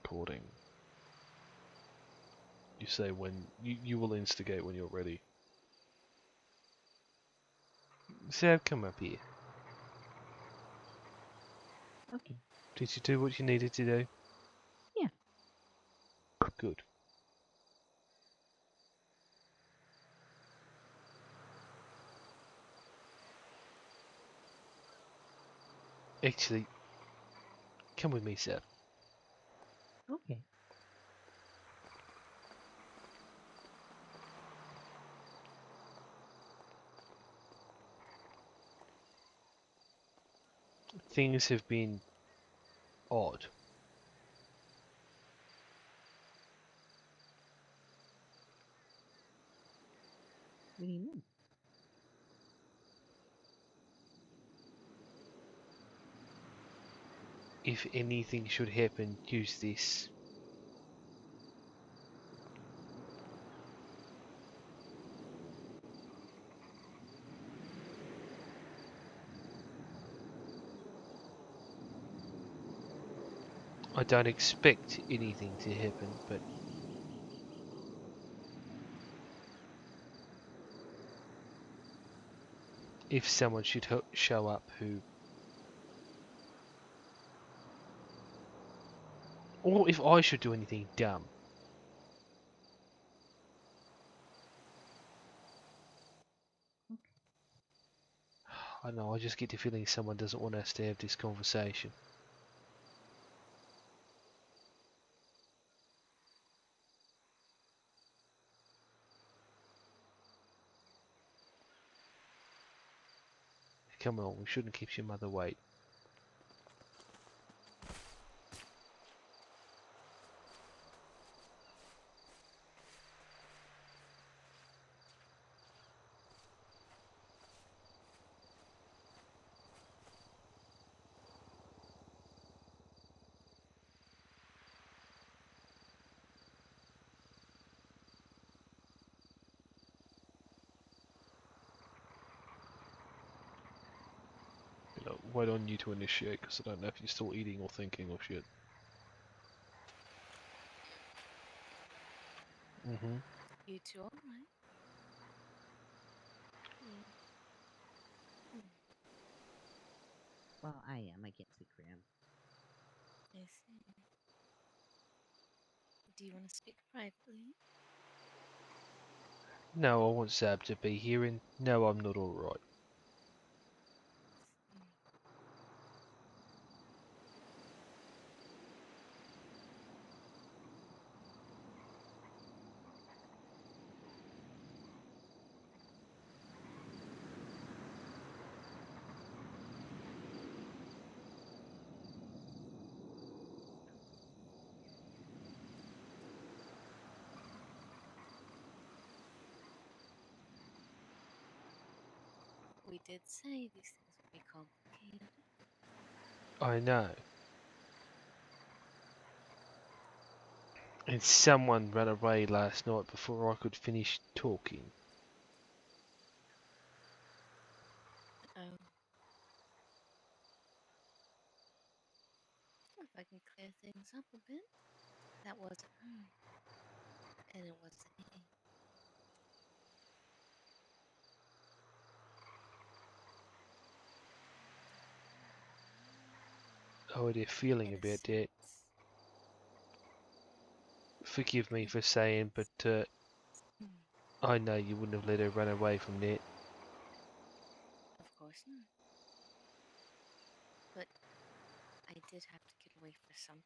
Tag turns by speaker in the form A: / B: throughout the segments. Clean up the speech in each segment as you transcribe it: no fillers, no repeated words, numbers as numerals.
A: recording. You say when you will instigate when you're ready. So come up here.
B: Okay.
A: Did you do what you needed to do?
B: Yeah.
A: Good. Actually, come with me, Seb.
B: Okay.
A: Things have been odd.
B: What do you mean?
A: If anything should happen, use this. I don't expect anything to happen, but if someone should show up who... Or if I should do anything dumb. I don't know, I just get the feeling someone doesn't want us to have this conversation. Come on, we shouldn't keep your mother wait. You know, wait on you to initiate, because I don't know if you're still eating or thinking or shit. Mm-hmm.
C: You two all right?
B: Well, I am. I can't speak for him.
C: I see. Do you want to speak privately?
A: No, I want Zab to be here, and no, I'm not alright.
C: We did say these things would be complicated.
A: I know. And someone ran away last night before I could finish talking.
C: Oh. If I can clear things up a bit, that wasn't her. And it wasn't me.
A: I had a feeling
C: In a
A: about that.
C: sense.
A: Forgive me for saying, but I know you wouldn't have let her run away from that.
C: Of course not. But I did have to get away for something.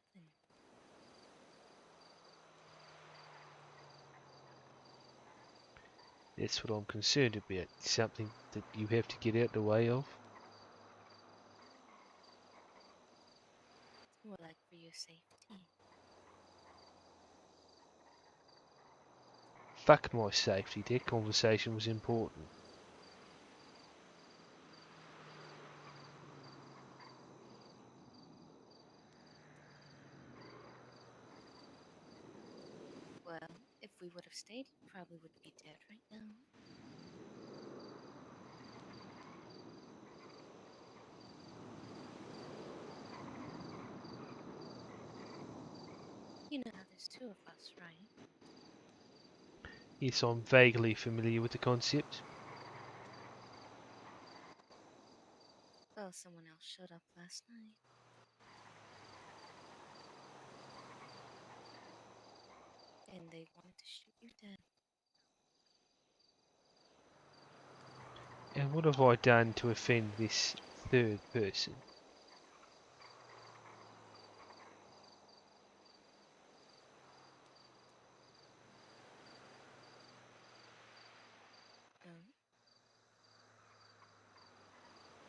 A: That's what I'm concerned about. Something that you have to get out the way of.
C: It's more like for your safety.
A: Fuck my safety, that conversation was important.
C: Well, if we would have stayed, you probably would be dead right now. You know how there's two of us, right?
A: Yes, I'm vaguely familiar with the concept.
C: Well, someone else showed up last night. And they wanted to shoot you dead.
A: And what have I done to offend this third person?
C: Oh.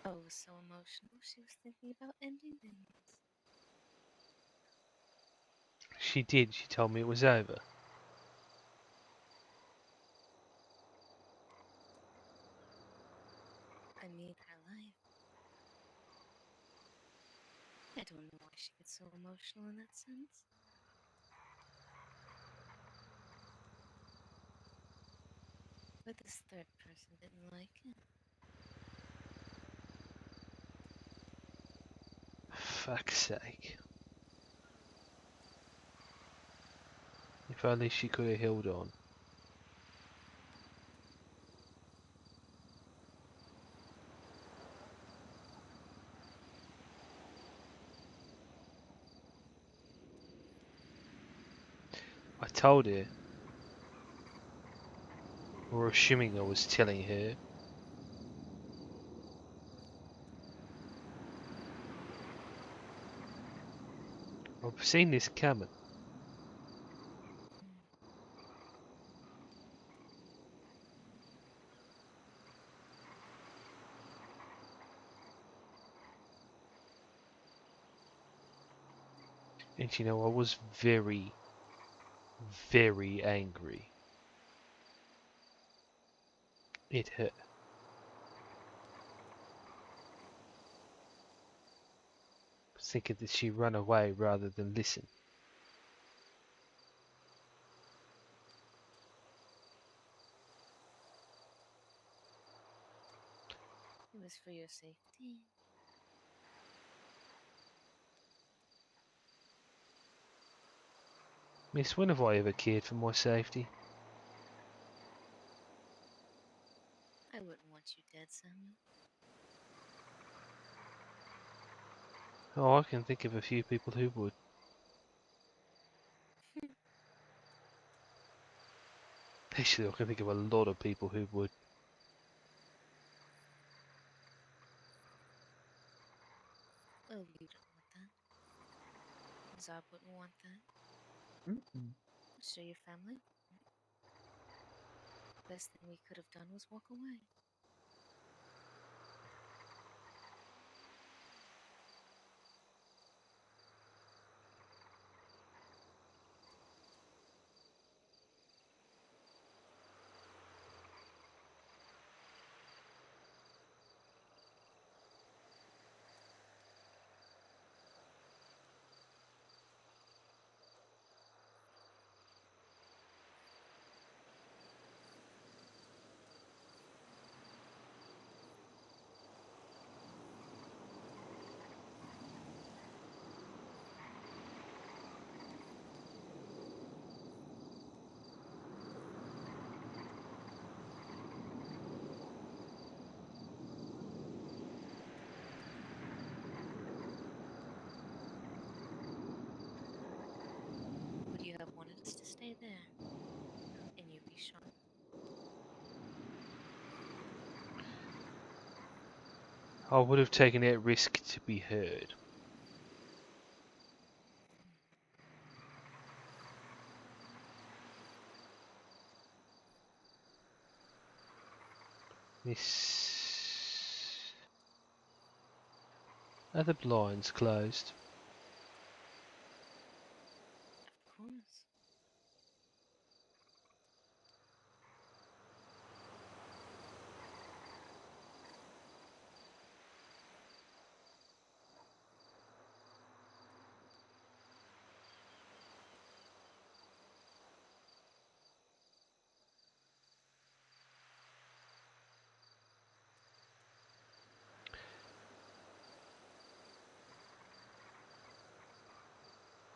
C: Oh, it was so emotional. She was thinking about ending things.
A: She did, she told me it was over.
C: I made her life. I don't know why she gets so emotional in that sense. But this third person didn't like it.
A: Fuck's sake. If only she could have held on. I told her, or assuming I was telling her. I've seen this coming. And you know, I was very, very angry. It hurt. I was thinking that she run away rather than listen.
C: It was for your safety.
A: Miss, when have I ever cared for my safety?
C: I wouldn't want you dead, Samuel.
A: Oh, I can think of a few people who would. Actually, I can think of a lot of people who would.
C: Well, you don't want that. Zab wouldn't want that.
B: Mm-mm.
C: So your family? Best thing we could have done was walk away. Would you have wanted us to stay there? And you be shot?
A: I would have taken that risk to be heard. Miss... Are the blinds closed?
C: Of course.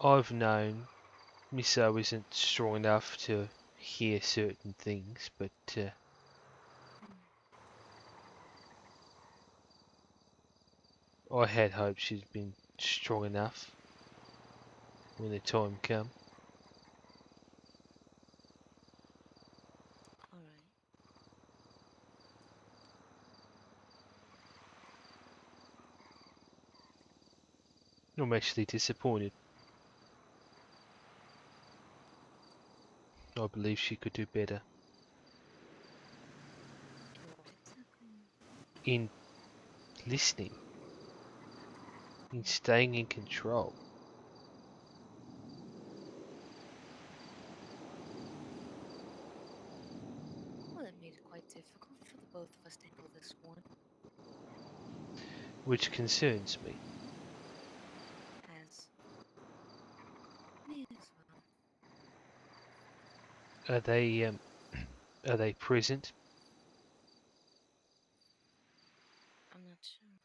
A: I've known Miso isn't strong enough to hear certain things, but I had hoped she'd been strong enough when the time come.
C: Alright.
A: I'm actually disappointed. I believe she could do better
C: And what exactly?
A: in listening, in staying in control.
C: Well, it made it quite difficult for the both of us to handle this one,
A: Which concerns me.
C: as me as well.
A: Are they present?
C: I'm not sure.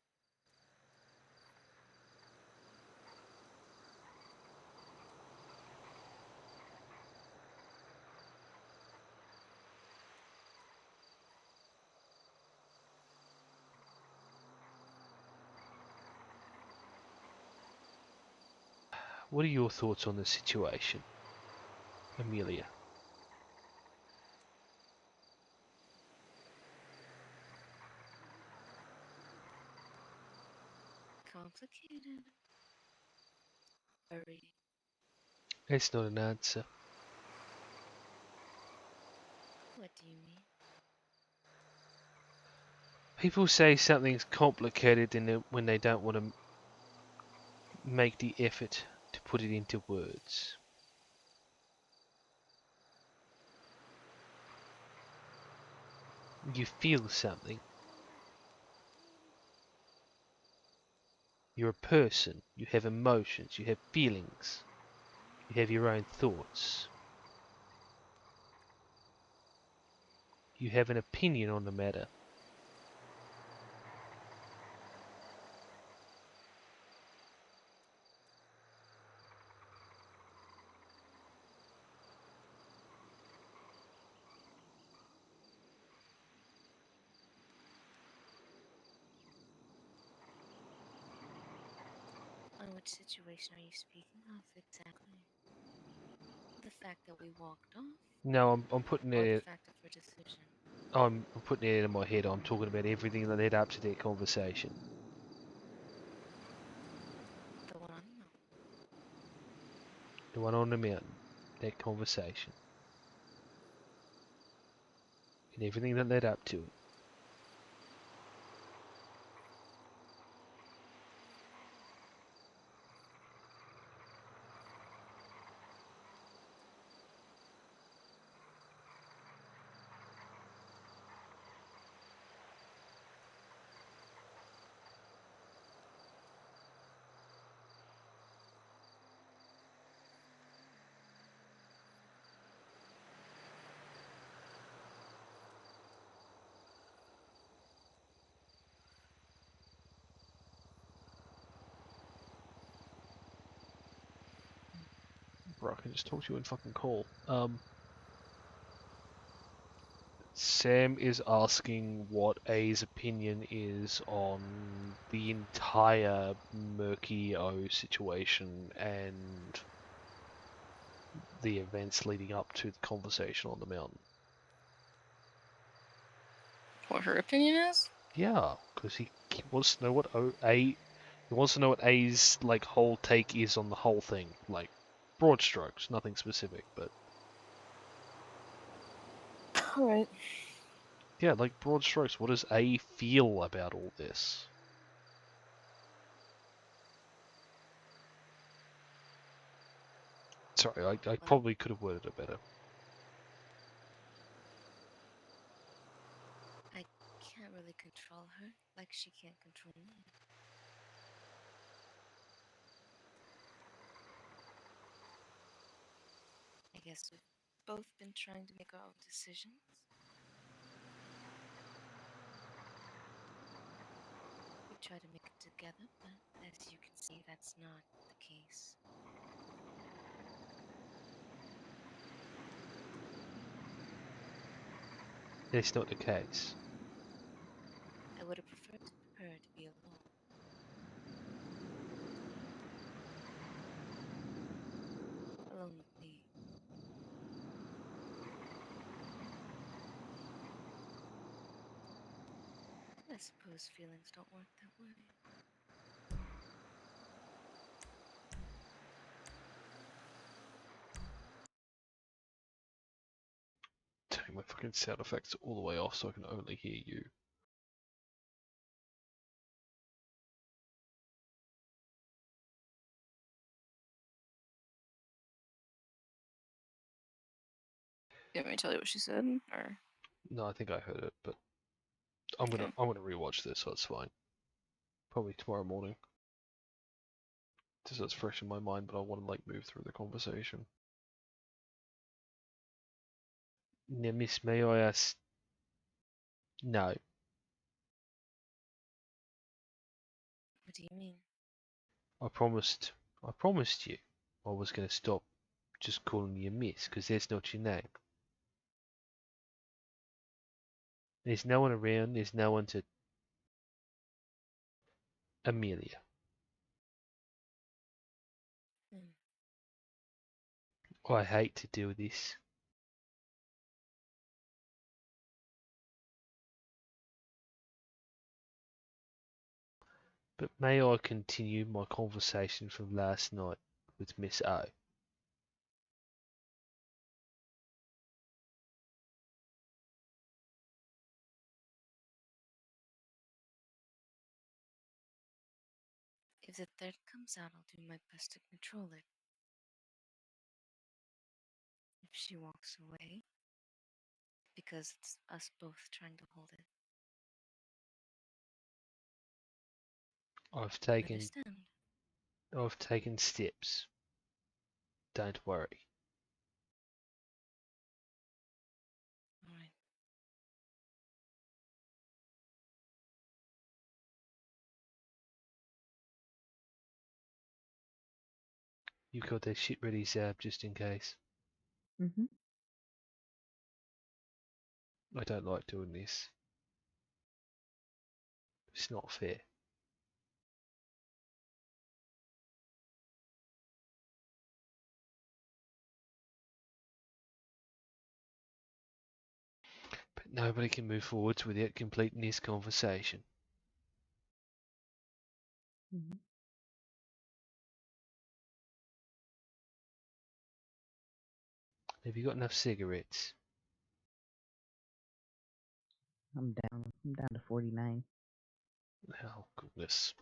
A: What are your thoughts on the situation, Amelia?
C: Complicated. Very.
A: That's not an answer.
C: What do you mean?
A: People say something's complicated when they don't want to make the effort to put it into words. You feel something. You're a person. You have emotions. You have feelings. You have your own thoughts. You have an opinion on the matter.
C: On which situation are you speaking of exactly? The fact that we walked off,
A: No, I'm putting
C: or the
A: it.
C: fact of her decision?
A: I'm putting it in my head. I'm talking about everything that led up to that conversation.
C: The one on the mountain.
A: The one on the mountain. That conversation. And everything that led up to it. Bro, I can just talk to you in fucking call. Sam is asking what A's opinion is on the entire Murky O situation and the events leading up to the conversation on the mountain.
C: What her opinion is?
A: Yeah, because he wants to know what he wants to know what A's like whole take is on the whole thing, like broad strokes, nothing specific, but
C: Alright.
A: yeah, like broad strokes. What does A feel about all this? Sorry, I probably could have worded it better.
C: I can't really control her like she can't control me. I guess we've both been trying to make our own decisions. We try to make it together, but as you can see, that's not the case.
A: That's not the case.
C: I would have preferred her to be alone. Alone with me. But I suppose feelings don't work that way.
A: Turning my fucking sound effects all the way off so I can only hear you.
C: You want me to tell you what she said? Or
A: No, I think I heard it, but
C: okay.
A: I'm gonna rewatch this, so it's fine. Probably tomorrow morning. Just so it's fresh in my mind, but I want to like move through the conversation. Now, Miss, may I ask? No,
C: What do you mean?
A: I promised. I promised you I was gonna stop just calling you Miss, because that's not your name. There's no one around. There's no one to. Amelia.
C: Hmm.
A: I hate to do this. But may I continue my conversation from last night with Miss O?
C: If the threat comes out, I'll do my best to control it. If she walks away, because it's us both trying to hold it.
A: I've
C: You
A: taken
C: understand?
A: steps. Don't worry.
C: Alright.
A: You've got that shit ready, Zab, just in case.
B: Mm-hmm.
A: I don't like doing this. It's not fair. But nobody can move forwards without completing this conversation.
B: Mm-hmm.
A: Have you got enough cigarettes?
B: I'm down. I'm down to 49.
A: Oh, goodness.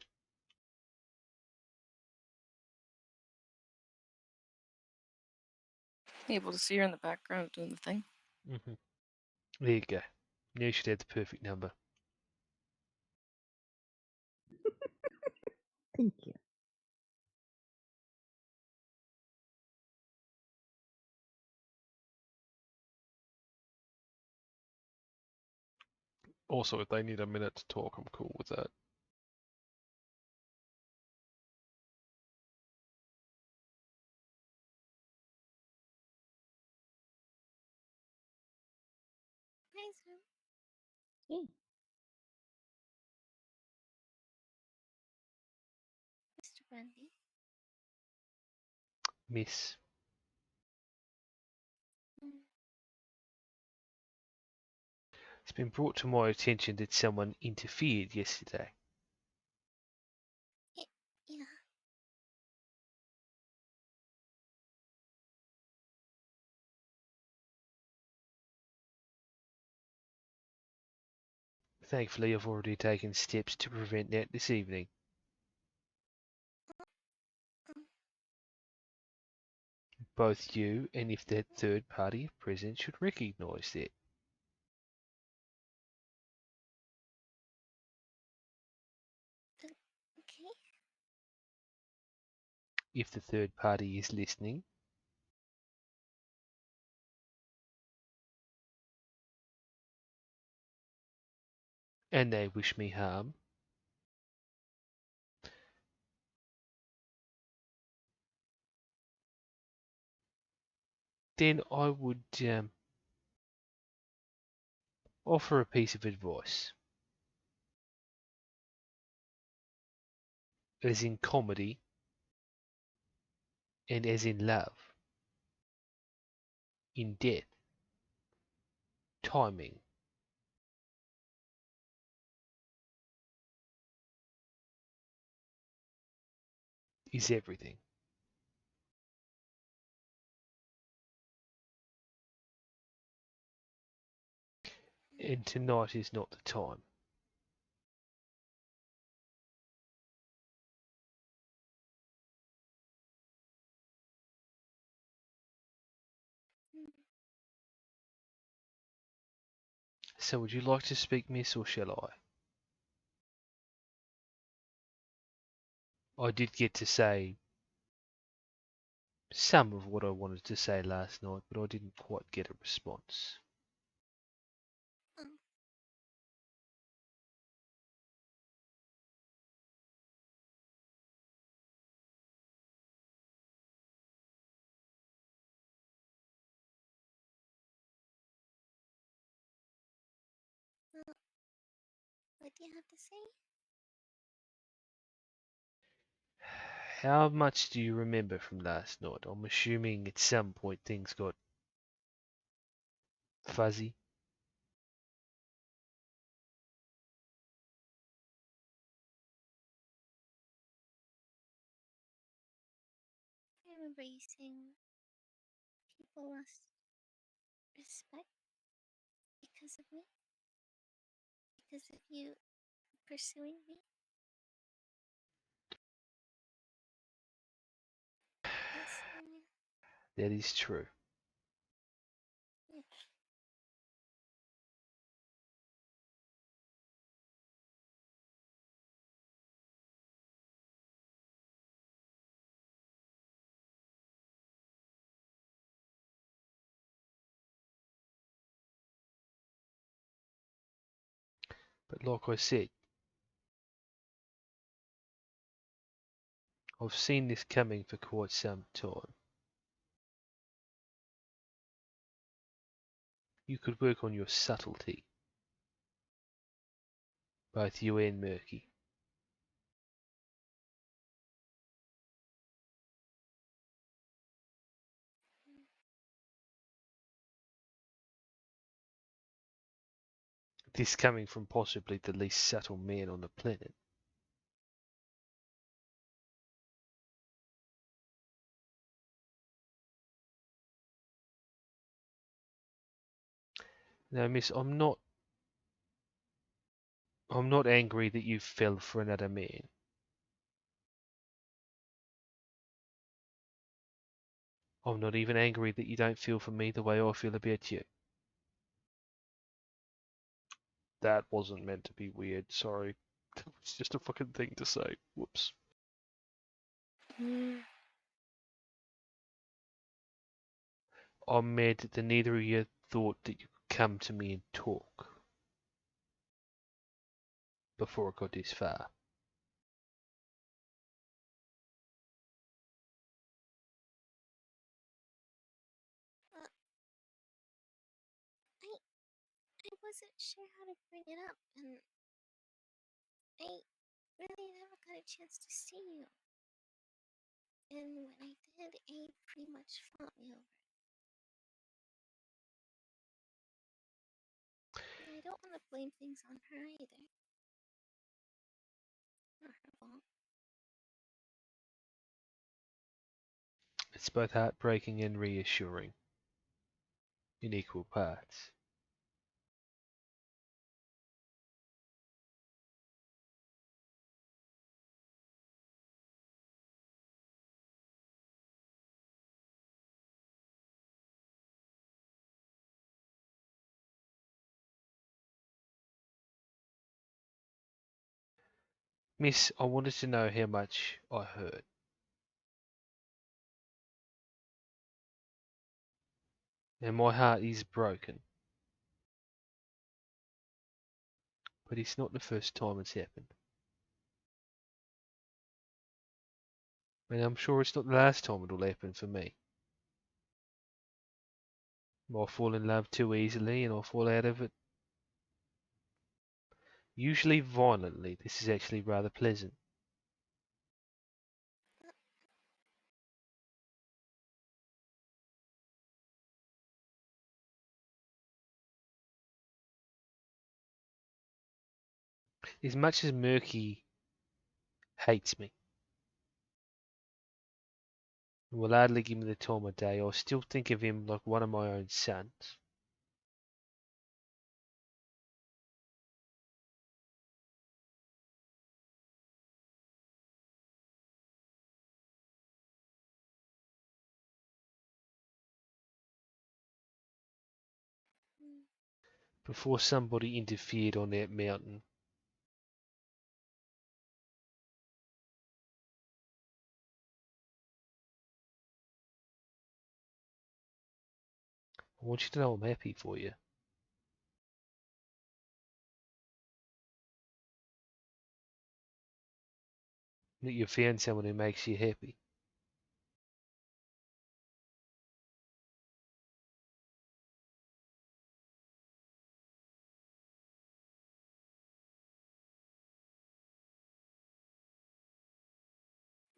C: Able to see her in the background doing the thing.
A: Hmm. There you go. Now you should have the perfect number.
B: Thank you.
A: Also, if they need a minute to talk, I'm cool with that.
C: Hi, Sam.
B: Hey.
C: Mr. Brandy.
A: Miss,
C: Mm.
A: it's been brought to my attention that someone interfered yesterday.
C: Yeah.
A: Thankfully, I've already taken steps to prevent that this evening.
C: Um,
A: Both you and if that third party present should recognise that.
C: okay.
A: If the third party is listening, and they wish me harm, then I would offer a piece of advice. As in comedy and as in love, in death, timing is everything. And tonight is not the time.
C: Mm.
A: So would you like to speak, miss, or shall I? I did get to say some of what I wanted to say last night, but I didn't quite get a response.
C: Oh, well, what do you have to say?
A: How much do you remember from last night? I'm assuming at some point things got fuzzy.
C: I remember you saying people lost respect because of me, because of you pursuing me. Yes,
A: That is true.
C: yeah.
A: But like I said, I've seen this coming for quite some time. You could work on your subtlety, both you and Murky. This coming from possibly the least subtle man on the planet. Now, miss, I'm not angry that you fell for another man. I'm not even angry that you don't feel for me the way I feel about you. That wasn't meant to be weird, sorry. That was just a fucking thing to say. Whoops.
C: Mm.
A: I'm mad that neither of you thought that you could come to me and talk before it got this far.
C: Well, I wasn't sure how to bring it up, and I really never got a chance to see you. And when I did, A pretty much fought me over it. And I don't want to blame things on her either. Not her fault.
A: It's both heartbreaking and reassuring in equal parts. Miss, I wanted to know how much I hurt. And my heart is broken. But it's not the first time it's happened. And I'm sure it's not the last time it'll happen for me. I fall in love too easily and I fall out of it Usually violently. This is actually rather pleasant. As much as Murky hates me and will hardly give me the time of day, I still think of him like one of my own sons.
C: Mm.
A: Before somebody interfered on that mountain, I want you to know I'm happy for you. That you found someone who makes you happy.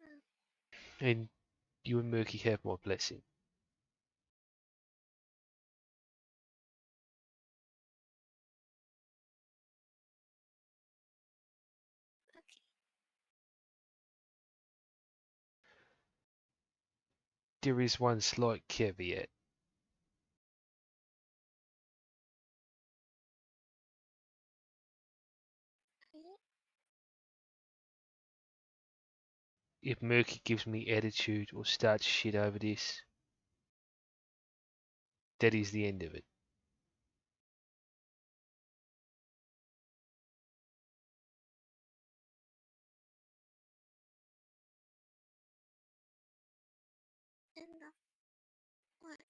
C: Well,
A: And you and Murky have my blessing.
C: okay.
A: There is one slight caveat.
C: Alright.
A: If Murky gives me attitude or starts shit over this, that is the end of it.
C: End of what?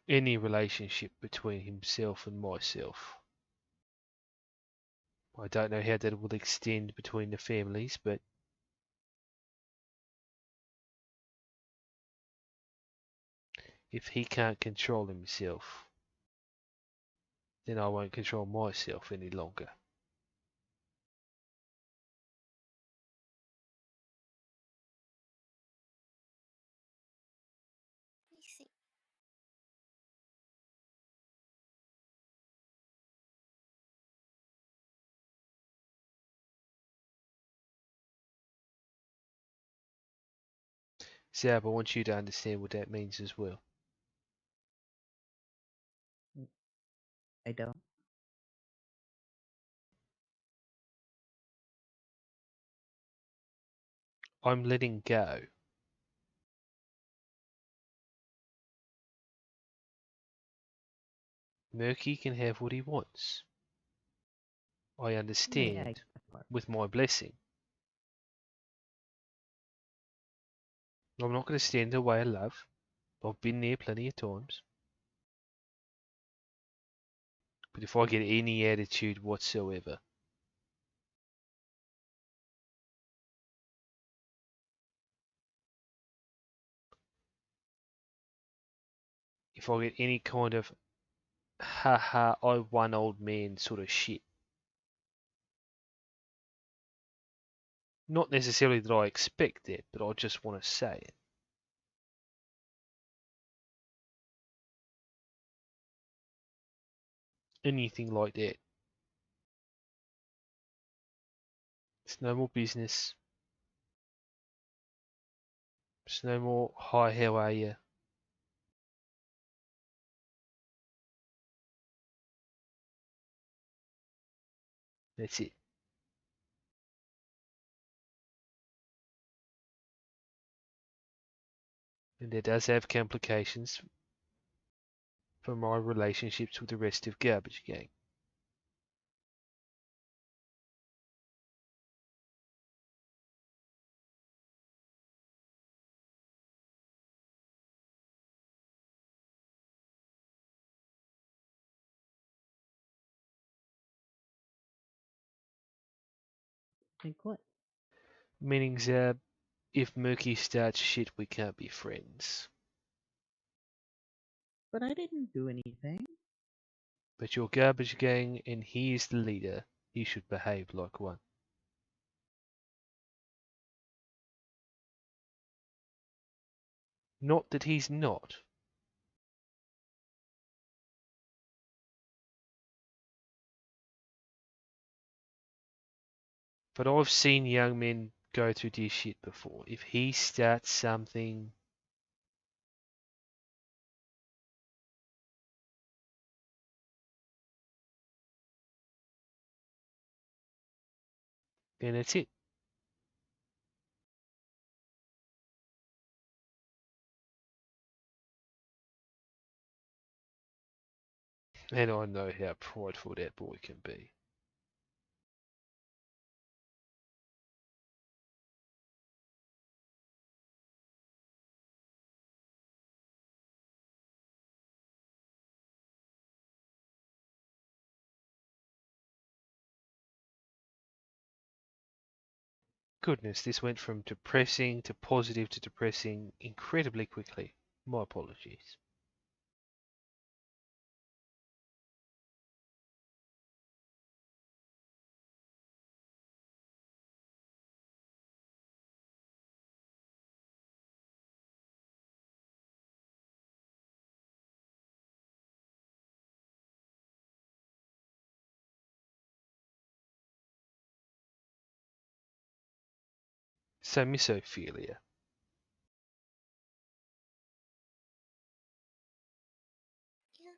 A: Any relationship between himself and myself. I don't know how that will extend between the families, but if he can't control himself, then I won't control myself any longer.
C: We see.
A: Zab, I want you to understand what that means as well.
B: I don't.
A: I'm letting go. Murky can have what he wants. I
B: Yeah, I
A: understand,
B: get that part.
A: with my blessing. I'm not going to stand in the way of love. I've been there plenty of times. But if I get any attitude whatsoever, if I get any kind of haha, I won old man sort of shit, not necessarily that I expect it, but I just want to say it. Anything like that. It's no more business. It's no more, hi, how are you? That's it. And that does have complications for my relationships with the rest of Garbage Gang.
B: Like what?
A: Meaning, Zab, if Murky starts shit, we can't be friends.
B: But I didn't do anything.
A: But you're garbage gang and he is the leader. He should behave like one. Not that he's not. But I've seen young men go through this shit before. If he starts something, then it's it. And I know how prideful that boy can be. Goodness, this went from depressing to positive to depressing incredibly quickly. My apologies. So, Miss Ophelia,
C: Yeah,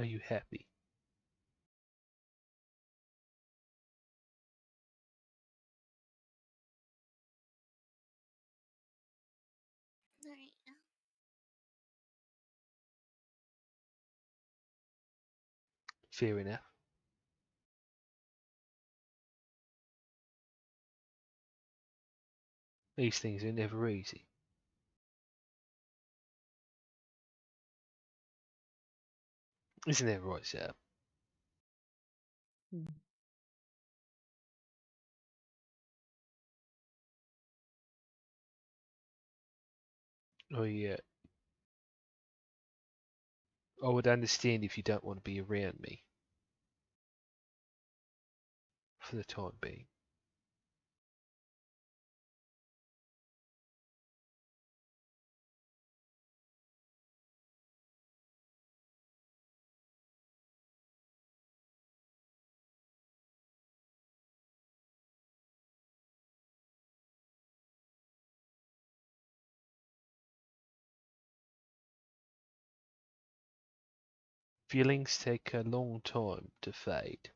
A: are you happy?
C: not right now.
A: Fair enough. These things are never easy. Isn't that right, Sal?
B: Hmm.
A: Oh yeah. I would understand if you don't want to be around me. For the time being. Feelings take a long time to fade.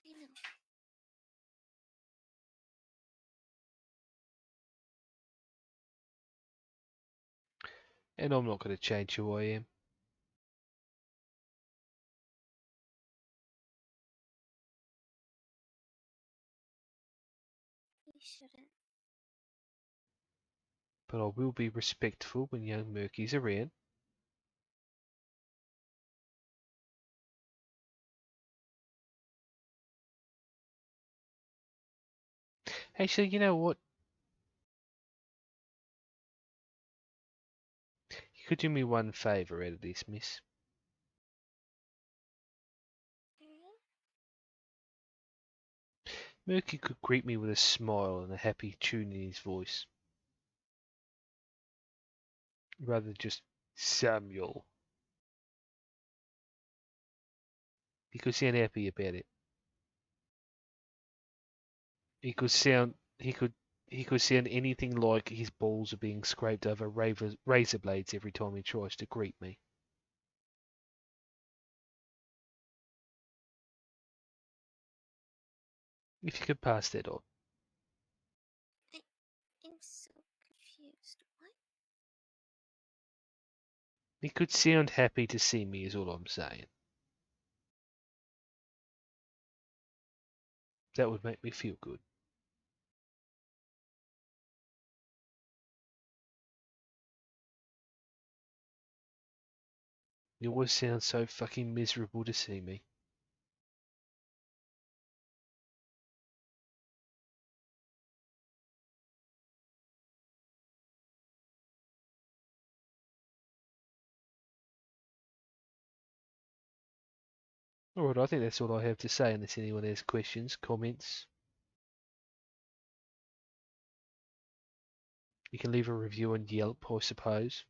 C: I know.
A: And I'm not going to change who I am.
C: You shouldn't.
A: But I will be respectful when young Murky's around. Actually, you know what? You could do me one favour out of this, miss.
C: Alright?
A: Murky could greet me with a smile and a happy tune in his voice. Rather than just Samuel. He could sound happy about it. He could sound he could sound anything like his balls are being scraped over razor blades every time he tries to greet me. If you could pass that on.
C: I'm so confused. What?
A: He could sound happy to see me is all I'm saying. That would make me feel good. You always sound so fucking miserable to see me. Alright, I think that's all I have to say unless anyone has questions, comments. You can leave a review on Yelp, I suppose.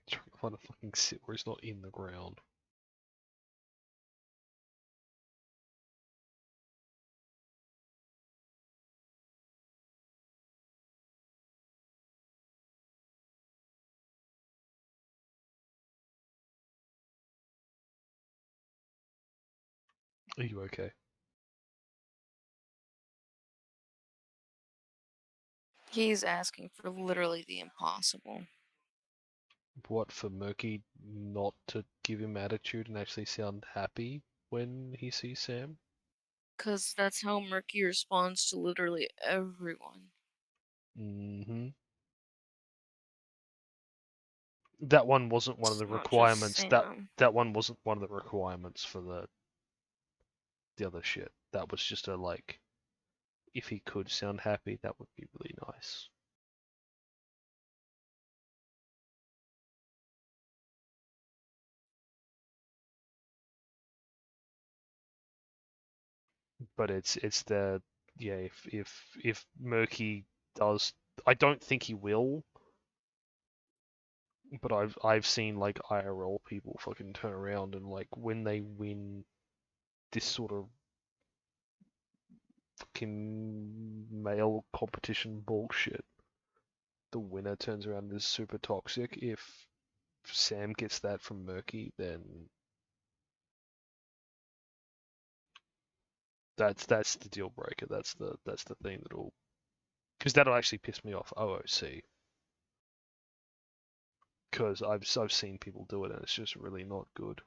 A: Trying to find a fucking sit where it's not in the ground. Are you okay?
D: He's asking for literally the impossible.
A: What, for Murky not to give him attitude and actually sound happy when he sees Sam?
D: Because that's how Murky responds to literally everyone.
A: Mm-hmm. That one wasn't one of the
D: It's not just
A: requirements.
D: Sam.
A: That one wasn't one of the requirements for the other shit. That was just a like, if he could sound happy, that would be really nice. But it's the yeah, if Murky does, I don't think he will, but I've seen like IRL people fucking turn around and like when they win this sort of fucking male competition bullshit, the winner turns around and is super toxic. If Sam gets that from Murky, then that's the deal breaker. That's the thing that'll, because that'll actually piss me off OOC. Because I've seen people do it and it's just really not good.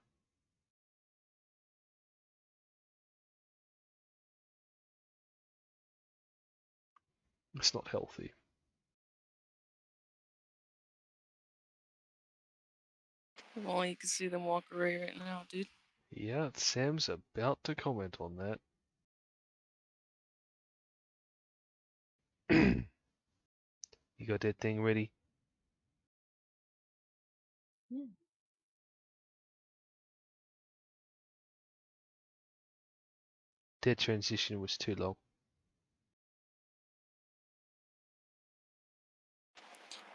A: It's not healthy.
D: Well, you can see them walk away right now, dude.
A: Yeah, Sam's about to comment on that. You got that thing ready?
B: Yeah.
A: That transition was too long.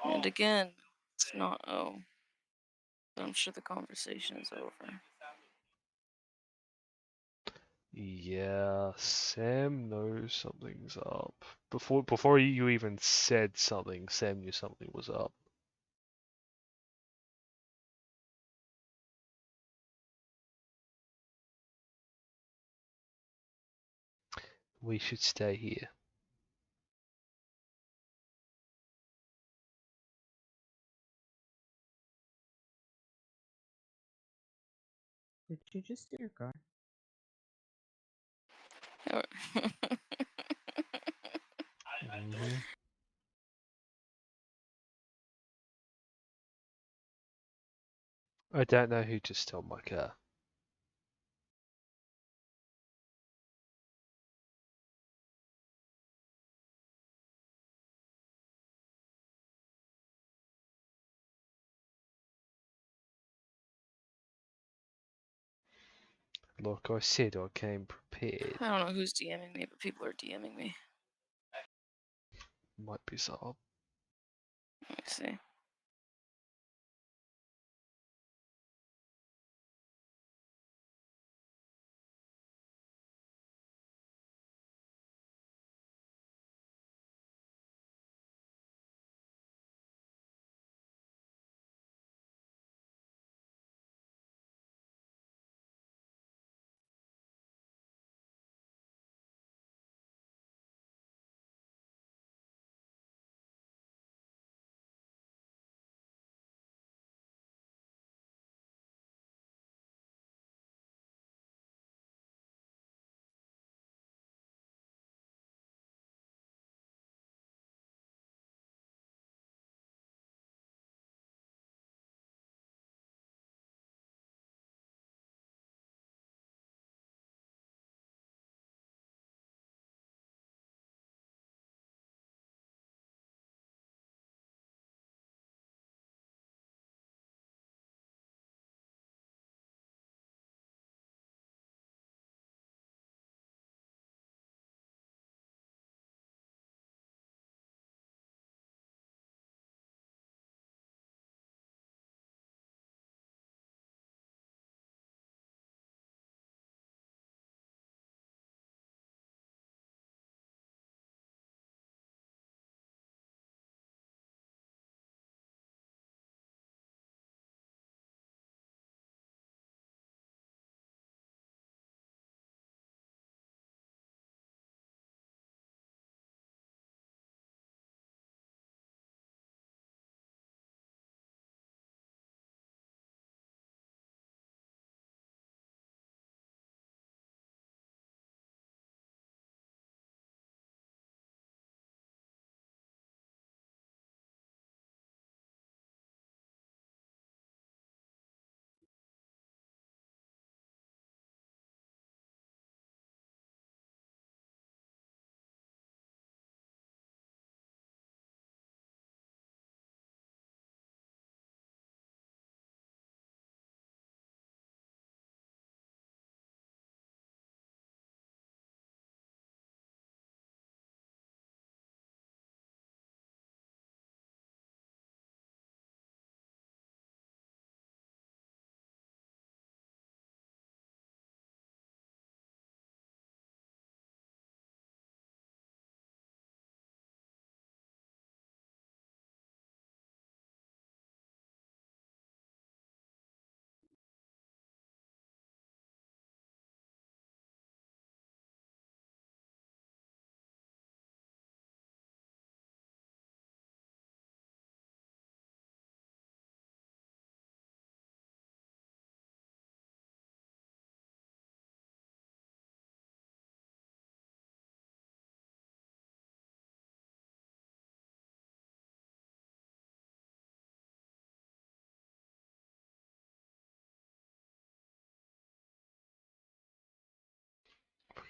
D: And again, it's not O. But I'm sure the conversation is over.
A: Yeah, Sam knows something's up. Before you even said something, Sam knew something was up. We should stay here.
B: Did you just see your car?
A: Mm-hmm. I don't know who just stole my car. Like I said, I came prepared.
D: I don't know who's DMing me, but people are DMing me.
A: Might be Saab.
D: Let me see.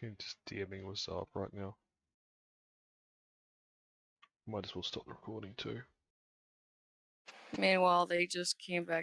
A: You're just DMing what's up right now. Might as well stop the recording too.
D: Meanwhile, they just came back